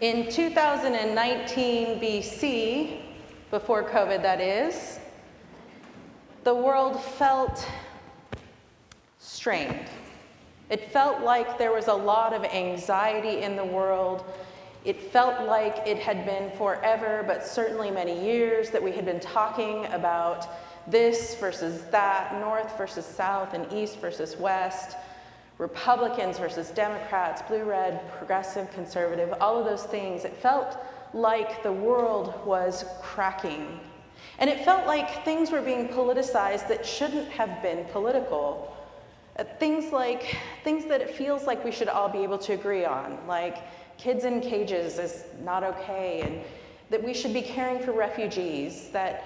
In 2019 BC, before COVID that is, the world felt strained. It felt like there was a lot of anxiety in the world. It felt like it had been forever, but certainly many years, that we had been talking about this versus that, north versus south, and east versus west, Republicans versus Democrats, blue, red, progressive, conservative, all of those things. It felt like the world was cracking. And it felt like things were being politicized that shouldn't have been political. Things that it feels like we should all be able to agree on, like kids in cages is not okay, and that we should be caring for refugees, that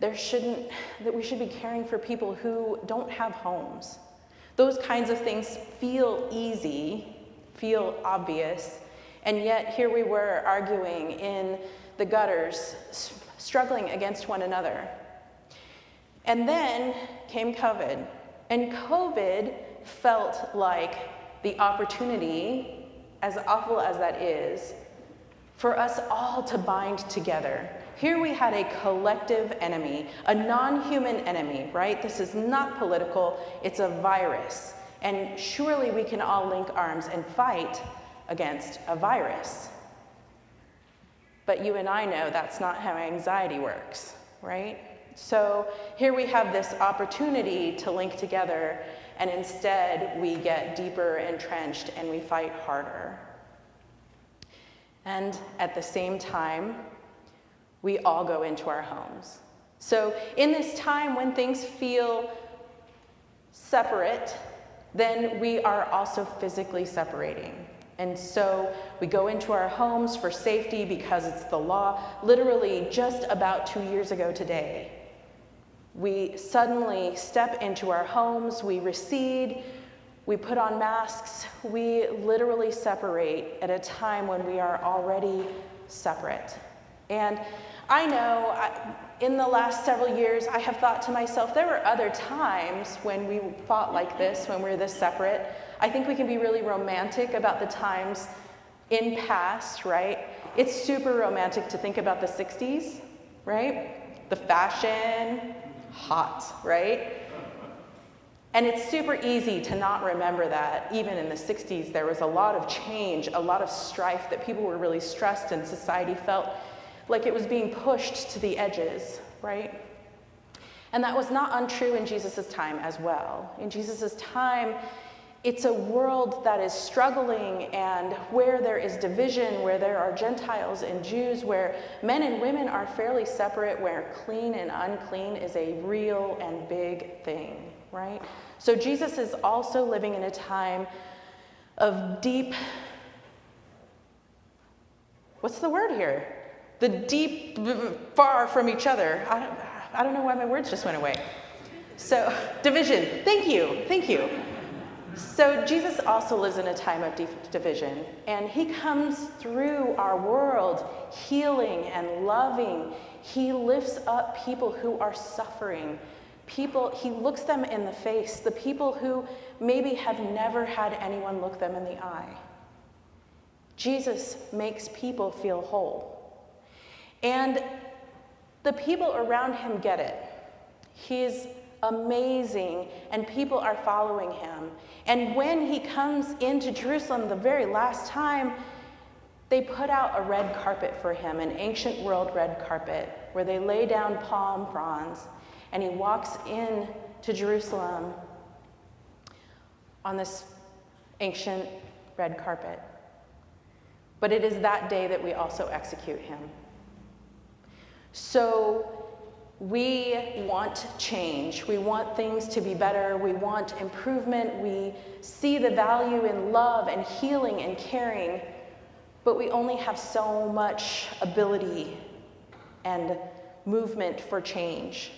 we should be caring for people who don't have homes. Those kinds of things feel easy, feel obvious, and yet here we were arguing in the gutters, struggling against one another. And then came COVID, and COVID felt like the opportunity, as awful as that is, for us all to bind together. Here we had a collective enemy, a non-human enemy, right? This is not political, it's a virus. And surely we can all link arms and fight against a virus. But you and I know that's not how anxiety works, right? So here we have this opportunity to link together, and instead we get deeper entrenched and we fight harder. And at the same time, we all go into our homes. So in this time when things feel separate, then we are also physically separating. And so we go into our homes for safety because it's the law. Literally just about 2 years ago today, we suddenly step into our homes, we recede, we put on masks, we literally separate at a time when we are already separate. And I know in the last several years, I have thought to myself, there were other times when we fought like this, when we were this separate. I think we can be really romantic about the times in past, right? It's super romantic to think about the 60s, right? The fashion, hot, right? And it's super easy to not remember that. Even in the 60s, there was a lot of change, a lot of strife, that people were really stressed and society felt like it was being pushed to the edges, right? And that was not untrue in Jesus' time as well. In Jesus' time, it's a world that is struggling, and where there is division, where there are Gentiles and Jews, where men and women are fairly separate, where clean and unclean is a real and big thing, right? So Jesus is also living in a time of deep, what's the word here? The deep, far from each other. I don't know why my words just went away. So, division. Thank you. So Jesus also lives in a time of deep division, and he comes through our world healing and loving. He lifts up people who are suffering. He looks them in the face, the people who maybe have never had anyone look them in the eye. Jesus makes people feel whole. And the people around him get it. He's amazing, and people are following him. And when he comes into Jerusalem the very last time, they put out a red carpet for him, an ancient world red carpet, where they lay down palm fronds, and he walks in to Jerusalem on this ancient red carpet. But it is that day that we also execute him. So we want change. We want things to be better. We want improvement. We see the value in love and healing and caring, but we only have so much ability and movement for change.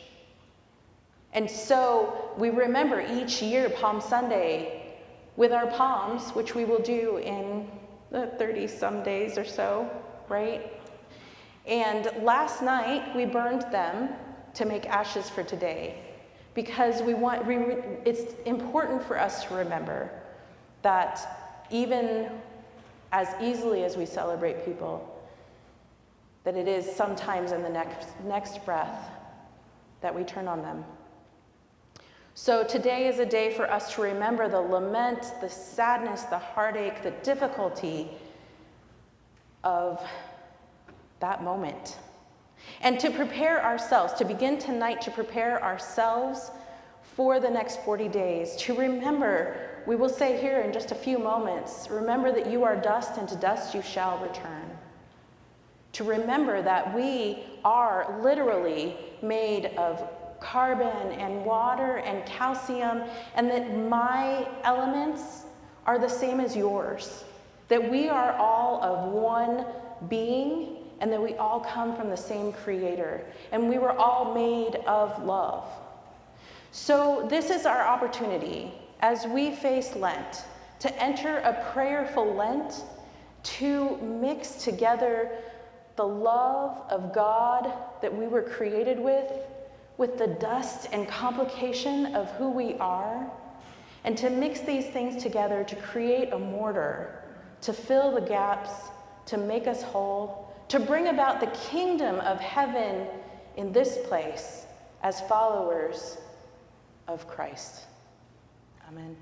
And so we remember each year Palm Sunday with our palms, which we will do in the 30-some days or so, right? And last night, we burned them to make ashes for today, because it's important for us to remember that even as easily as we celebrate people, that it is sometimes in the next breath that we turn on them. So today is a day for us to remember the lament, the sadness, the heartache, the difficulty of that moment. And to prepare ourselves, to begin tonight to prepare ourselves for the next 40 days, to remember, we will say here in just a few moments, remember that you are dust and to dust you shall return. To remember that we are literally made of carbon and water and calcium, and that my elements are the same as yours, that we are all of one being, and that we all come from the same Creator, and we were all made of love. So this is our opportunity as we face Lent to enter a prayerful Lent, to mix together the love of God that we were created with the dust and complication of who we are, and to mix these things together to create a mortar, to fill the gaps, to make us whole, to bring about the kingdom of heaven in this place as followers of Christ. Amen.